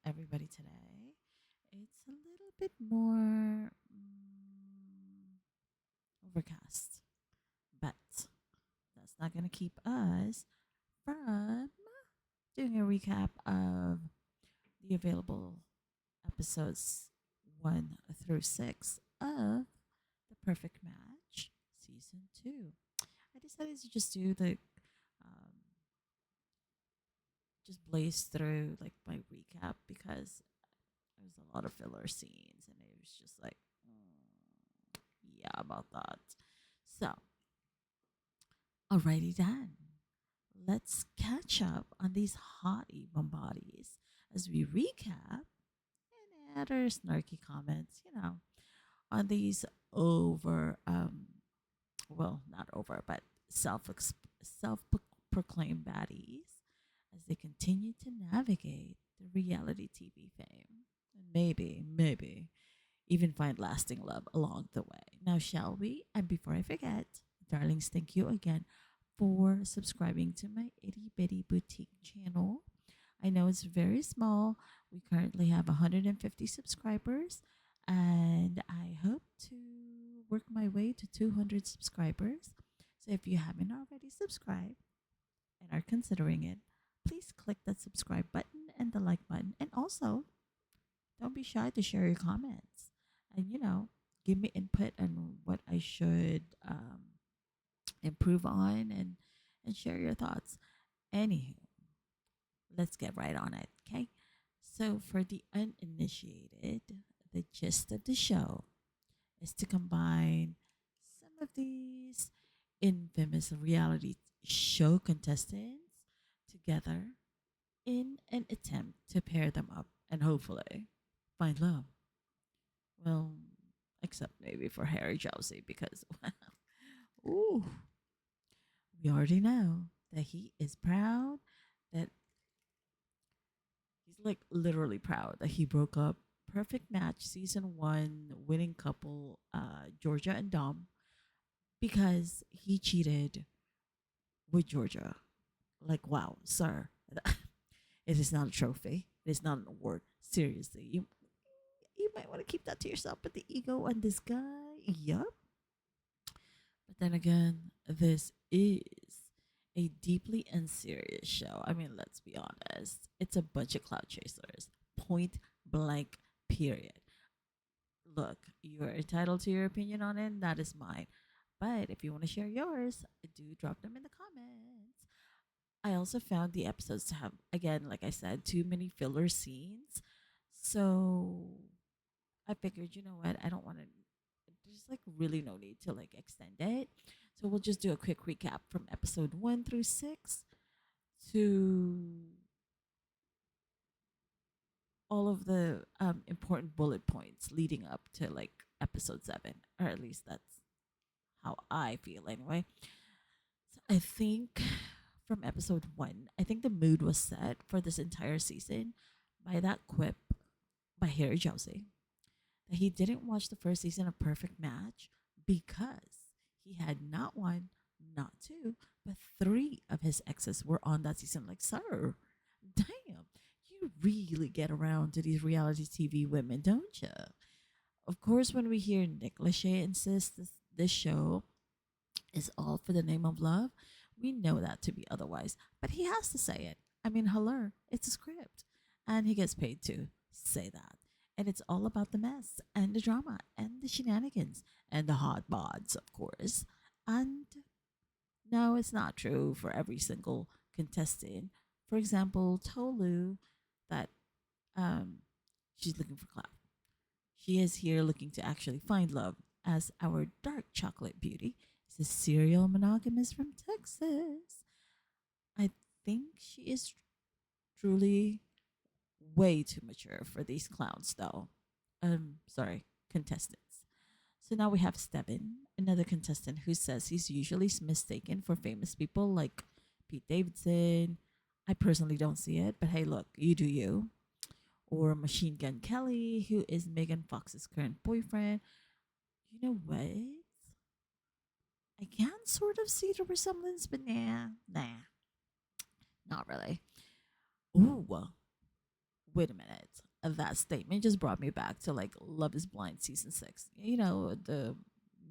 everybody today. It's a little bit more overcast, but that's not going to keep us from doing a recap of the available episodes 1 through 6 of The Perfect Match Season 2. I decided to just do um, just blaze through like my recap because there was a lot of filler scenes and it was just like, yeah, about that. So, alrighty then. Let's catch up on these hottie bombardis as we recap and add our snarky comments, on these over, well, not over, but self self proclaimed baddies as they continue to navigate the reality TV fame and maybe even find lasting love along the way. Now, shall we? And before I forget, darlings, thank you again for subscribing to my itty bitty boutique channel. I know it's very small. We currently have 150 subscribers, and I hope to work my way to 200 subscribers. So if you haven't already subscribed and are considering it, please click that subscribe button and the like button. And also, don't be shy to share your comments and, give me input on what I should improve on and share your thoughts. Anywho, let's get right on it, okay? So, for the uninitiated, the gist of the show is to combine some of these infamous reality show contestants together in an attempt to pair them up and hopefully find love. Well, except maybe for Harry Josie because, ooh, we already know that he is proud, that he's like literally proud that he broke up Perfect Match season 1 winning couple Georgia and Dom because he cheated with Georgia. Like, wow, sir, it is not a trophy. It is not an award. Seriously, you might want to keep that to yourself. But the ego on this guy, yup. But then again, this is a deeply unserious show. I mean, let's be honest. It's a bunch of cloud chasers. Point blank, period. Look, you're entitled to your opinion on it. That is mine. But if you want to share yours, do drop them in the comments. I also found the episodes to have, again, like I said, too many filler scenes. So I figured, you know what? I don't want to. There's like really no need to like extend it. So we'll just do a quick recap from episode 1 through 6 to all of the important bullet points leading up to like episode 7, or at least that's how I feel anyway. So I think from episode 1, I think the mood was set for this entire season by that quip by Harry Josie that he didn't watch the first season of Perfect Match because he had not one, not two, but three of his exes were on that season. Like, sir, damn, you really get around to these reality TV women, don't you? Of course, when we hear Nick Lachey insist this show is all for the name of love, we know that to be otherwise. But he has to say it. I mean, hello, it's a script. And he gets paid to say that. And it's all about the mess and the drama and the shenanigans and the hot bods, of course. And no, it's not true for every single contestant. For example, Tolu, that um, she's looking for clout. She is here looking to actually find love, as our dark chocolate beauty is a serial monogamist from Texas. I think she is truly way too mature for these clowns, though. Sorry, contestants. So now we have Steven, another contestant who says he's usually mistaken for famous people like Pete Davidson. I personally don't see it, but hey, look, you do you. Or Machine Gun Kelly, who is Megan Fox's current boyfriend. You know what? I can sort of see the resemblance, but nah, not really. Ooh, Wait a minute. That statement just brought me back to like Love is Blind season 6. You know, the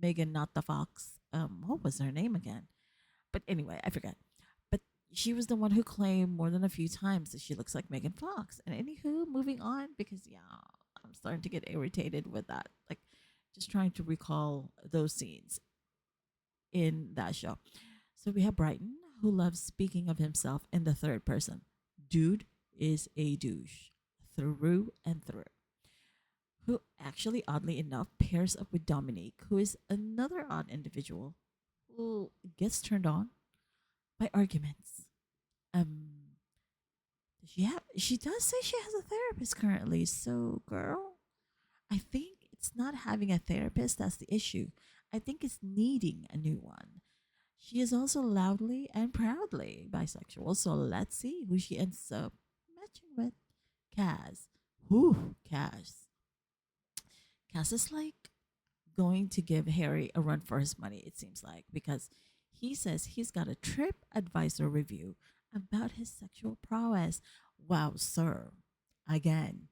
Megan, not the Fox. What was her name again? But anyway, I forget. But she was the one who claimed more than a few times that she looks like Megan Fox. And anywho, moving on because yeah, I'm starting to get irritated with that. Like, just trying to recall those scenes in that show. So we have Brighton, who loves speaking of himself in the third person. Dude is a douche through and through. Who actually, oddly enough, pairs up with Dominique, who is another odd individual who gets turned on by arguments. Um, she does say she has a therapist currently. So, girl, I think it's not having a therapist that's the issue. I think it's needing a new one. She is also loudly and proudly bisexual, so let's see who she ends up matching with. Kaz. Whew, Kaz. Kaz is like going to give Harry a run for his money, it seems like, because he says he's got a trip advisor review about his sexual prowess. Wow, sir. Again,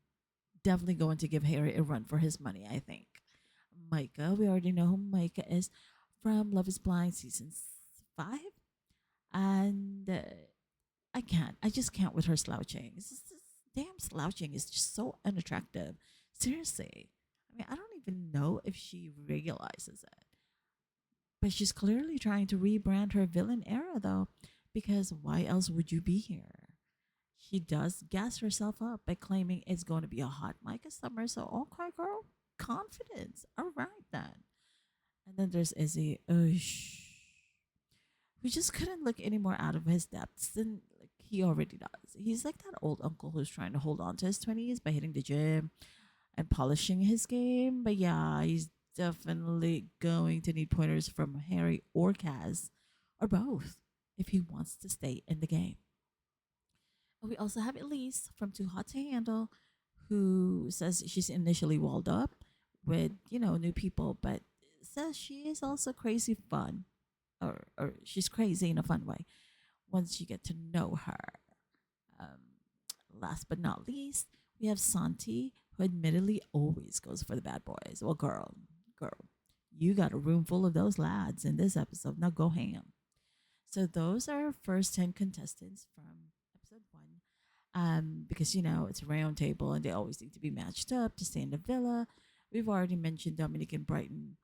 definitely going to give Harry a run for his money, I think. Micah, we already know who Micah is from Love is Blind season 5. And I can't. I just can't with her slouching. This damn slouching is just so unattractive. Seriously. I mean, I don't even know if she realizes it. But she's clearly trying to rebrand her villain era, though, because why else would you be here? She does gas herself up by claiming it's going to be a hot Micah summer. So, okay, girl, confidence. All right, then. And then there's Izzy. Who just couldn't look any more out of his depths than like he already does. He's like that old uncle who's trying to hold on to his 20s by hitting the gym and polishing his game. But yeah, he's definitely going to need pointers from Harry or Kaz or both if he wants to stay in the game. We also have Elise from Too Hot to Handle, who says she's initially walled up with, new people, but says she is also crazy fun, or she's crazy in a fun way once you get to know her. Um, Last but not least, we have Santi, who admittedly always goes for the bad boys. Well, girl, you got a room full of those lads in this episode. Now go ham. So those are our first 10 contestants from episode 1. Because it's a round table and they always need to be matched up to stay in the villa. We've already mentioned Dominic and Brighton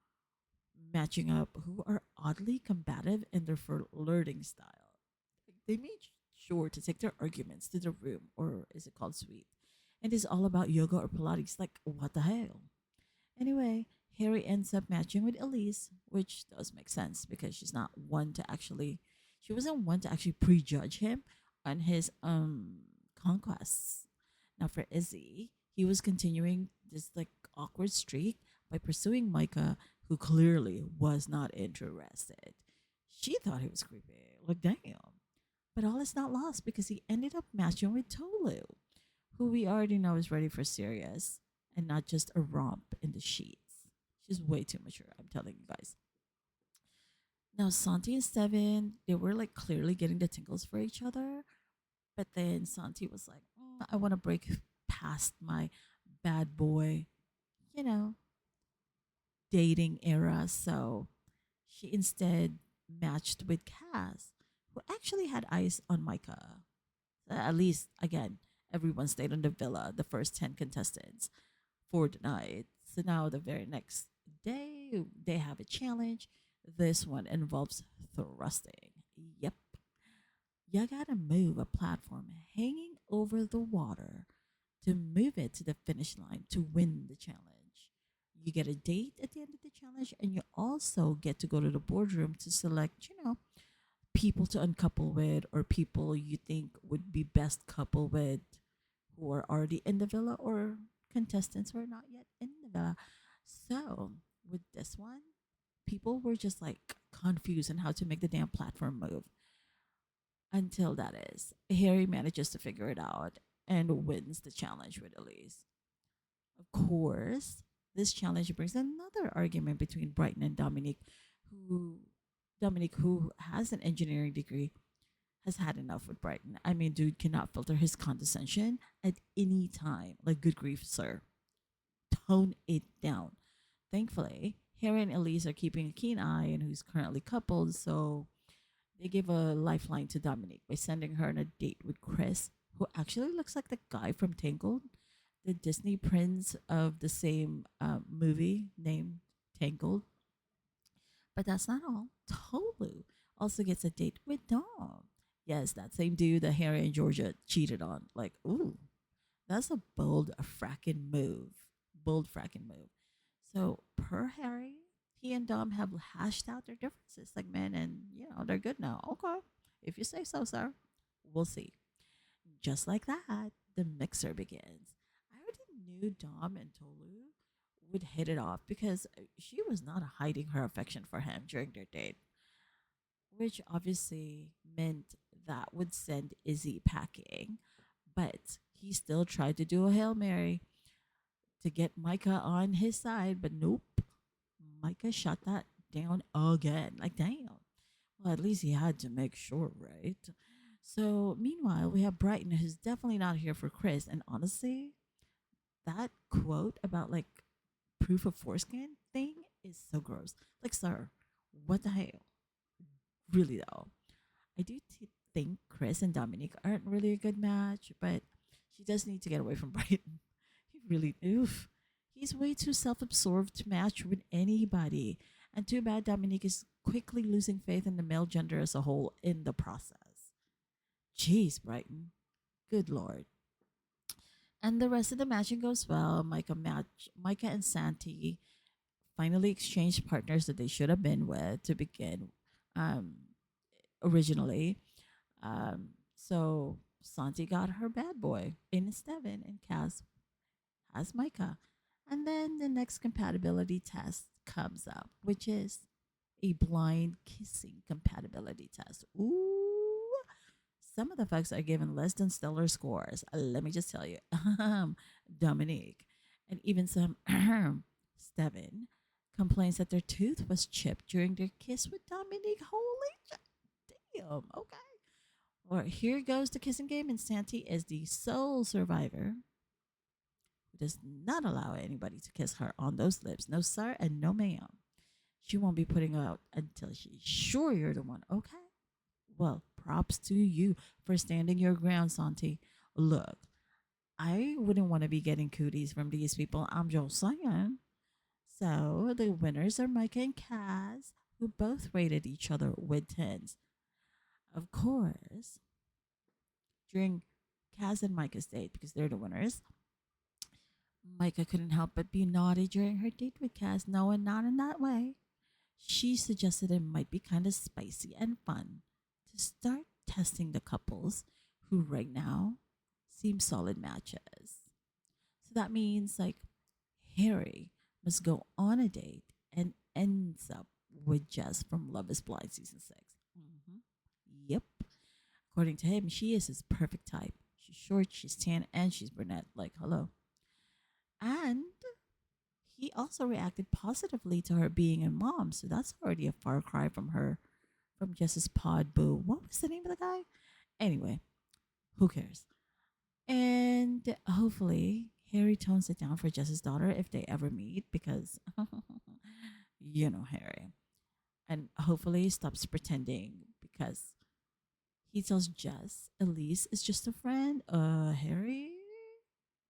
matching up, who are oddly combative in their flirting style. They made sure to take their arguments to the room, or is it called suite? And it's all about yoga or Pilates. Like, what the hell? Anyway, Harry ends up matching with Elise, which does make sense because she wasn't one to actually prejudge him on his conquests. Now for Izzy, he was continuing this like awkward streak by pursuing Micah, who clearly was not interested. She thought he was creepy. Like damn. But all is not lost because he ended up matching with Tolu, who we already know is ready for serious and not just a romp in the sheets. She's way too mature, I'm telling you guys. Now, Santi and Steven, they were like clearly getting the tingles for each other. But then Santi was like, I want to break past my bad boy, you know, dating era. So she instead matched with Cass, who actually had eyes on Micah. At least, again, everyone stayed on the villa, the first 10 contestants, for the night. So now, the very next day, they have a challenge. This one involves thrusting. Yep. You gotta move a platform hanging over the water to move it to the finish line to win the challenge. You get a date at the end of the challenge, and you also get to go to the boardroom to select, people to uncouple with or people you think would be best couple with who are already in the villa or contestants who are not yet in the villa. So with this one, people were just like confused on how to make the damn platform move until that is. Harry manages to figure it out and wins the challenge with Elise. Of course, this challenge brings another argument between Brighton and who Dominic, who has an engineering degree, has had enough with Brighton. I mean, dude cannot filter his condescension at any time. Like, good grief, sir. Tone it down. Thankfully, Harry and Elise are keeping a keen eye on who's currently coupled, so they give a lifeline to Dominique by sending her on a date with Chris, who actually looks like the guy from Tangled, the Disney prince of the same movie named Tangled. But that's not all. Tolu also gets a date with Dom. Yes, that same dude that Harry and Georgia cheated on. Like, ooh, that's a bold fracking move. Bold fracking move. So, per Harry, he and Dom have hashed out their differences, like men, and they're good now. Okay, if you say so, sir. We'll see. Just like that, the mixer begins. I already knew Dom and Tolu would hit it off because she was not hiding her affection for him during their date, which obviously meant that would send Izzy packing. But he still tried to do a Hail Mary to get Micah on his side, but nope. Micah shut that down again. Like, damn. Well, at least he had to make sure, right? So, meanwhile, we have Brighton, who's definitely not here for Chris. And honestly, that quote about like proof of foreskin thing is so gross. Like, sir, what the hell? Really, though. I do think Chris and Dominique aren't really a good match, but she does need to get away from Brighton. He really, oof. He's way too self absorbed to match with anybody. And too bad Dominique is quickly losing faith in the male gender as a whole in the process. Jeez, Brighton. Good lord. And the rest of the matching goes well. Micah and Santi finally exchanged partners that they should have been with to begin um, originally. So Santi got her bad boy in Steven, and Kaz has Micah. And then the next compatibility test comes up, which is a blind kissing compatibility test. Ooh, some of the folks are given less than stellar scores. Let me just tell you, Dominique, and even some Steven complains that their tooth was chipped during their kiss with Dominique. Holy damn! Okay. Or here goes the kissing game, and Santi is the sole survivor who does not allow anybody to kiss her on those lips. No sir and no ma'am. She won't be putting out until she's sure you're the one. Okay. Well, props to you for standing your ground, Santi. Look, I wouldn't want to be getting cooties from these people. I'm just saying. So the winners are Micah and Kaz, who both rated each other with tens. Of course, during Kaz and Micah's date, because they're the winners, Micah couldn't help but be naughty during her date with Kaz. No, and not in that way. She suggested it might be kind of spicy and fun to start testing the couples who right now seem solid matches. So that means like Harry must go on a date and ends up with Jess from Love is Blind season 6. Mm-hmm. Yep. According to him, she is his perfect type. She's short, she's tan, and she's brunette. Like, hello. And he also reacted positively to her being a mom. So that's already a far cry from her, from Jess's pod boo. What was the name of the guy? Anyway, who cares? And hopefully, Harry tones it down for Jess's daughter if they ever meet because, Harry. And hopefully, he stops pretending because he tells Jess Elise is just a friend. Harry,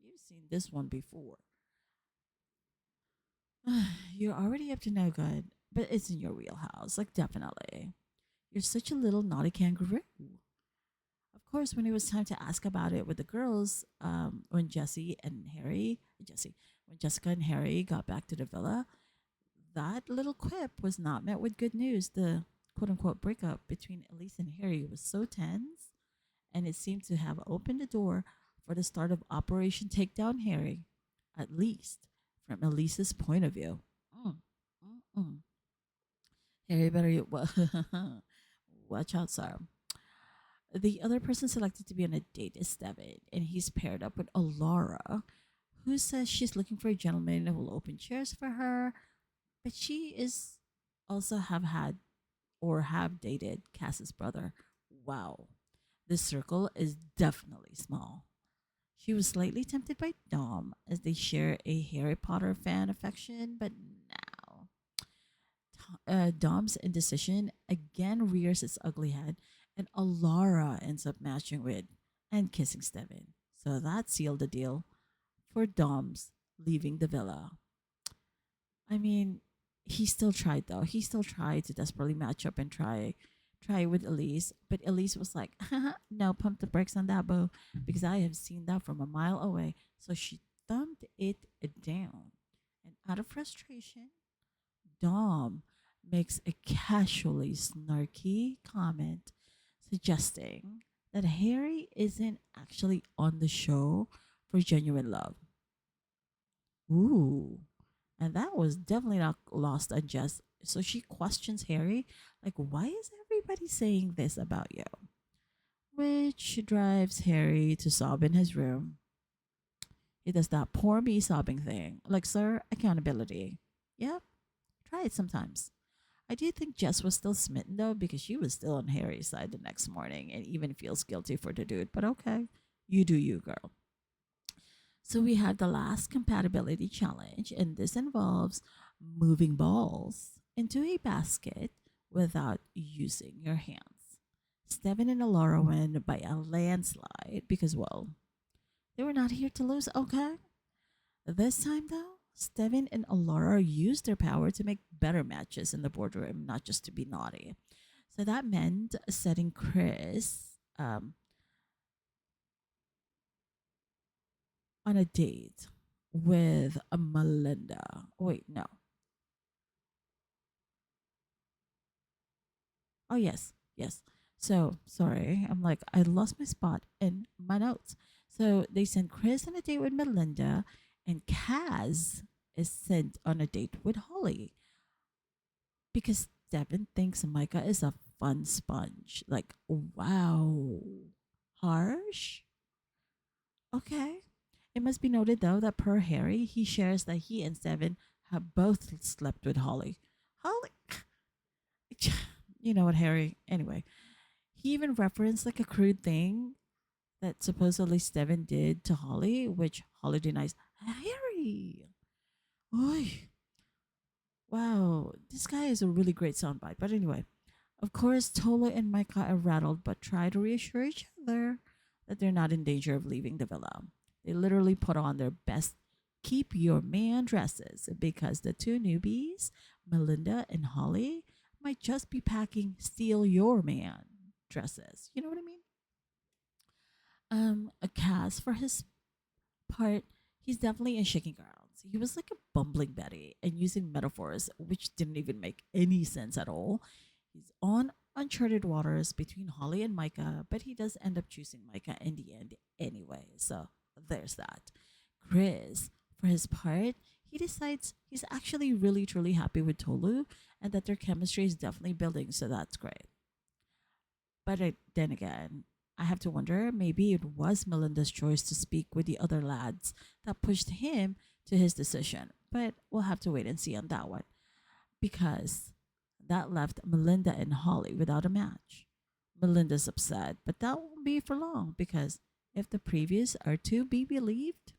you've seen this one before. You're already up to no good, but it's in your wheelhouse. Like, definitely. You're such a little naughty kangaroo. Of course, when it was time to ask about it with the girls, when when Jessica and Harry got back to the villa, that little quip was not met with good news. The quote unquote breakup between Elise and Harry was so tense, and it seemed to have opened the door for the start of Operation Takedown Harry, at least from Elise's point of view. Mm, mm. Harry better watch out, sir. The other person selected to be on a date is Devin, and he's paired up with Alara, who says she's looking for a gentleman who will open chairs for her, but she is also have had or have dated Cass's brother. Wow. This circle is definitely small. She was slightly tempted by Dom as they share a Harry Potter fan affection, but now Dom's indecision again rears its ugly head, and Alara ends up matching with and kissing Steven. So that sealed the deal for Dom's leaving the villa. I mean, he still tried though. He still tried to desperately match up and try with Elise, but Elise was like, "No, pump the brakes on that, boo, because I have seen that from a mile away." So she thumbed it down, and out of frustration, Dom makes a casually snarky comment suggesting that Harry isn't actually on the show for genuine love. Ooh. And that was definitely not lost on Jess. So she questions Harry, like, why is everybody saying this about you? Which drives Harry to sob in his room. He does that poor me sobbing thing. Like, sir, accountability. Yep, try it sometimes. I do think Jess was still smitten though, because she was still on Harry's side the next morning and even feels guilty for the dude. But okay, you do you, girl. So we have the last compatibility challenge, and this involves moving balls into a basket without using your hands. Steven and Alora win by a landslide because, well, they were not here to lose, okay? This time, though, Steven and Alora used their power to make better matches in the boardroom, not just to be naughty. So that meant setting Chris on a date with a Melinda. Wait, no. Oh, yes, yes. So sorry, I'm like I lost my spot in my notes. So they sent Chris on a date with Melinda, and Kaz is sent on a date with Holly because Devin thinks Micah is a fun sponge. Like, wow, harsh. Okay. It must be noted though that per Harry, he shares that he and Devin have both slept with Holly. Holly, you know what, Harry? Anyway, he even referenced like a crude thing that supposedly Steven did to Holly, which Holly denies. Harry! Oy. Wow, this guy is a really great soundbite. But anyway, of course, Tola and Micah are rattled but try to reassure each other that they're not in danger of leaving the villa. They literally put on their best keep your man dresses because the two newbies, Melinda and Holly, might just be packing steal your man dresses. You know what I mean? A Cass for his part, he's definitely in shaking grounds. He was like a bumbling Betty and using metaphors which didn't even make any sense at all. He's on uncharted waters between Holly and Micah, but he does end up choosing Micah in the end anyway. So there's that. Chris, for his part, he decides he's actually really truly happy with Tolu and that their chemistry is definitely building, so that's great. But then again, I have to wonder maybe it was Melinda's choice to speak with the other lads that pushed him to his decision. But we'll have to wait and see on that one because that left Melinda and Holly without a match. Melinda's upset, but that won't be for long because if the previous are to be believed,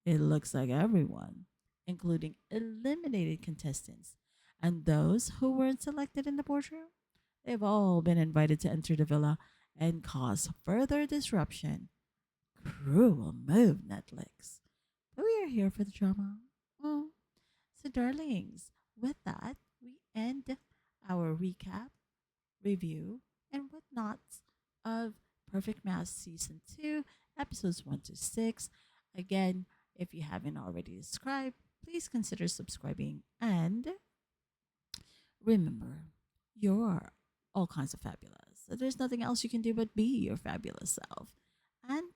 it looks like everyone, including eliminated contestants and those who weren't selected in the boardroom, they've all been invited to enter the villa and cause further disruption. Cruel move, Netflix. But we are here for the drama. Mm. So, darlings, with that, we end our recap, review, and whatnots of Perfect Mass Season 2, Episodes 1 to 6. Again, if you haven't already subscribed, please consider subscribing. And remember, you're all kinds of fabulous. So there's nothing else you can do but be your fabulous self. And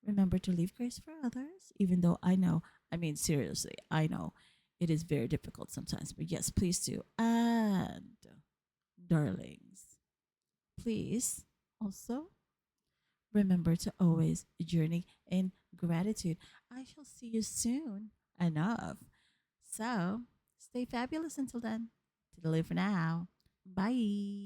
remember to leave grace for others, even though I know, I mean, seriously, I know it is very difficult sometimes. But yes, please do. And, darlings, please also remember to always journey in gratitude. I shall see you soon enough. So stay fabulous until then. To live for now. Bye.